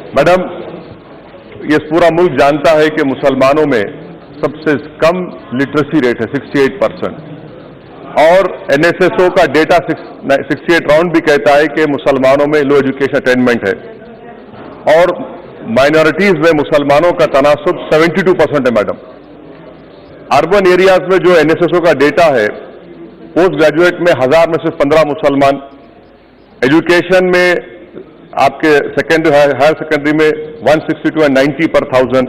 Madam, ये पूरा मुल्क जानता है कि मुसलमानों में सबसे कम लिटरेसी रेट है 68%, और एनएसएसओ का डेटा 68 राउंड भी कहता है कि मुसलमानों में लो एजुकेशन अटेनमेंट है, और माइनॉरिटीज में मुसलमानों का तनासुब 72% है। मैडम, अर्बन एरियाज में जो एनएसएसओ का डेटा है, पोस्ट ग्रेजुएट में 1000 में सिर्फ 15 मुसलमान, एजुकेशन में आपके सेकेंडरी हायर सेकेंडरी में 162 एंड 90 पर 1000,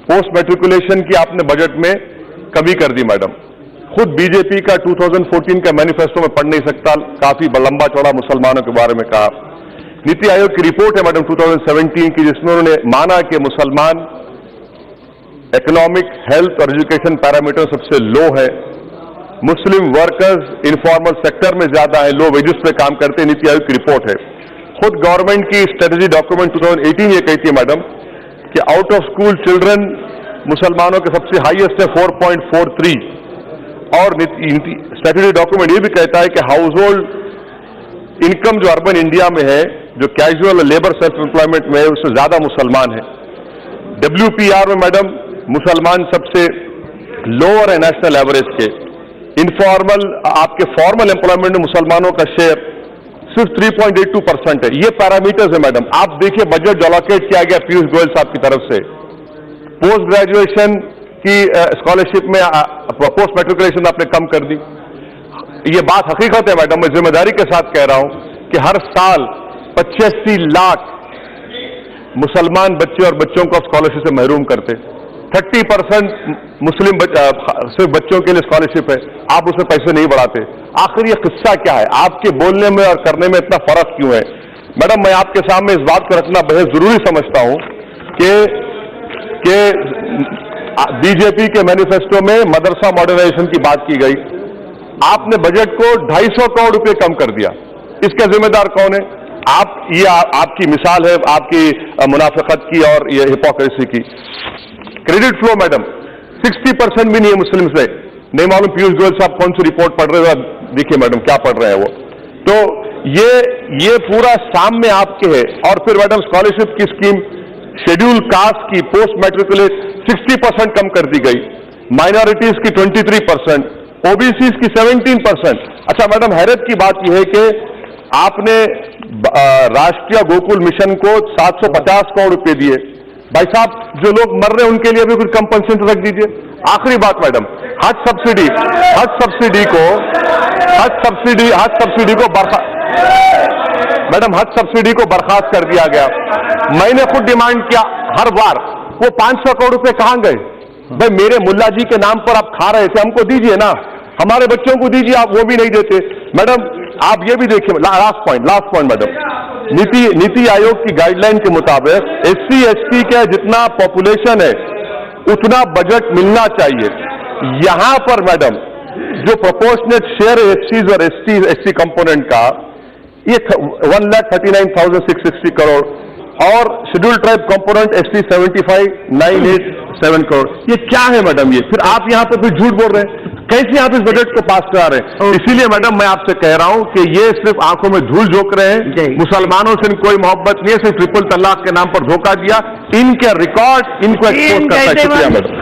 पोस्ट मैट्रिकुलेशन की आपने बजट में कमी कर दी। मैडम, खुद बीजेपी का 2014 का मैनिफेस्टो में पढ़ नहीं सकता, काफी लंबा चौड़ा मुसलमानों के बारे में कहा। नीति आयोग की रिपोर्ट है मैडम 2017 की, जिसमें उन्होंने माना कि मुसलमान इकोनॉमिक, हेल्थ और एजुकेशन पैरामीटर सबसे लो है, मुस्लिम वर्कर्स इनफॉर्मल सेक्टर में ज्यादा है, लो वेजेस पे काम करते हैं। नीति आयोग की रिपोर्ट है। खुद गवर्नमेंट की स्ट्रेटेजी डॉक्यूमेंट 2018 ये कहती है मैडम कि आउट ऑफ स्कूल चिल्ड्रन मुसलमानों के सबसे हाईएस्ट है 4.43, और स्ट्रेटेजी डॉक्यूमेंट ये भी कहता है कि हाउस होल्ड इनकम जो अर्बन इंडिया में है, जो कैजुअल लेबर सेल्फ एम्प्लॉयमेंट में है, उससे ज्यादा मुसलमान है। WPR में मैडम मुसलमान सबसे लोअर है नेशनल एवरेज के। इनफॉर्मल, आपके फॉर्मल एम्प्लॉयमेंट में मुसलमानों का शेयर सिर्फ 3.82% है। ये पैरामीटर्स है मैडम। आप देखिए बजट जो अलोकेट किया गया पीयूष गोयल साहब की तरफ से, पोस्ट ग्रेजुएशन की स्कॉलरशिप में पोस्ट मैट्रिकुलेशन आपने कम कर दी। ये बात हकीकत है मैडम, मैं जिम्मेदारी के साथ कह रहा हूं कि हर साल 85 लाख मुसलमान बच्चे और बच्चों को स्कॉलरशिप से महरूम करते। 30% मुस्लिम सिर्फ बच्चों के लिए स्कॉलरशिप है, आप उसमें पैसे नहीं बढ़ाते। आखिर ये किस्सा क्या है? आपके बोलने में और करने में इतना फर्क क्यों है? मैडम, मैं आपके सामने इस बात को रखना बेहद जरूरी समझता हूं कि बीजेपी के मैनिफेस्टो में मदरसा मॉडर्नाइजेशन की बात की गई, आपने बजट को 250 करोड़ रुपए कम कर दिया। इसका जिम्मेदार कौन है? ये आपकी मिसाल है, आपकी मुनाफिकत की और ये हिपोक्रेसी की। क्रेडिट फ्लो मैडम 60% भी नहीं है मुस्लिम से। नहीं मालूम पीयूष गोयल साहब कौन सी रिपोर्ट पढ़ रहे हो, देखिए मैडम क्या पढ़ रहे हैं वो। तो ये पूरा सामने आपके है। और फिर मैडम स्कॉलरशिप की स्कीम शेड्यूल कास्ट की पोस्ट मैट्रिकुलेट 60% कम कर दी गई, माइनॉरिटीज की 23%, ओबीसी की 17%। अच्छा मैडम, हैरत की बात यह है कि आपने राष्ट्रीय गोकुल मिशन को 750 करोड़ रुपए दिए। भाई साहब, जो लोग मर रहे हैं उनके लिए भी कुछ कंपनसेशन रख दीजिए। आखिरी बात मैडम, हज सब्सिडी को बर्खास्त कर दिया गया। मैंने खुद डिमांड किया हर बार, वो 500 करोड़ रुपए कहां गए? भाई मेरे मुल्ला जी के नाम पर आप खा रहे थे, हमको दीजिए ना, हमारे बच्चों को दीजिए, आप वो भी नहीं देते। मैडम आप ये भी देखिए, last point madam, NITI Aayog की गाइडलाइन के मुताबिक SC ST का जितना पॉपुलेशन है उतना बजट मिलना चाहिए। यहां पर मैडम जो प्रोपोर्शनेट शेयर है SCs और SC कंपोनेंट का, ये 1,39,660 करोड़, और schedule tribe component ST 75,987 crore. ये क्या है मैडम? ये फिर आप यहां पर फिर झूठ बोल रहे हैं, कैसे आप इस बजट को पास करा रहे हैं? इसीलिए मैडम मैं आपसे कह रहा हूं कि ये सिर्फ आंखों में धूल झोंक रहे हैं। मुसलमानों से कोई मोहब्बत नहीं है, सिर्फ ट्रिपल तलाक के नाम पर धोखा दिया। इनके रिकॉर्ड इनको एक्सपोज करता है। शुक्रिया मैडम।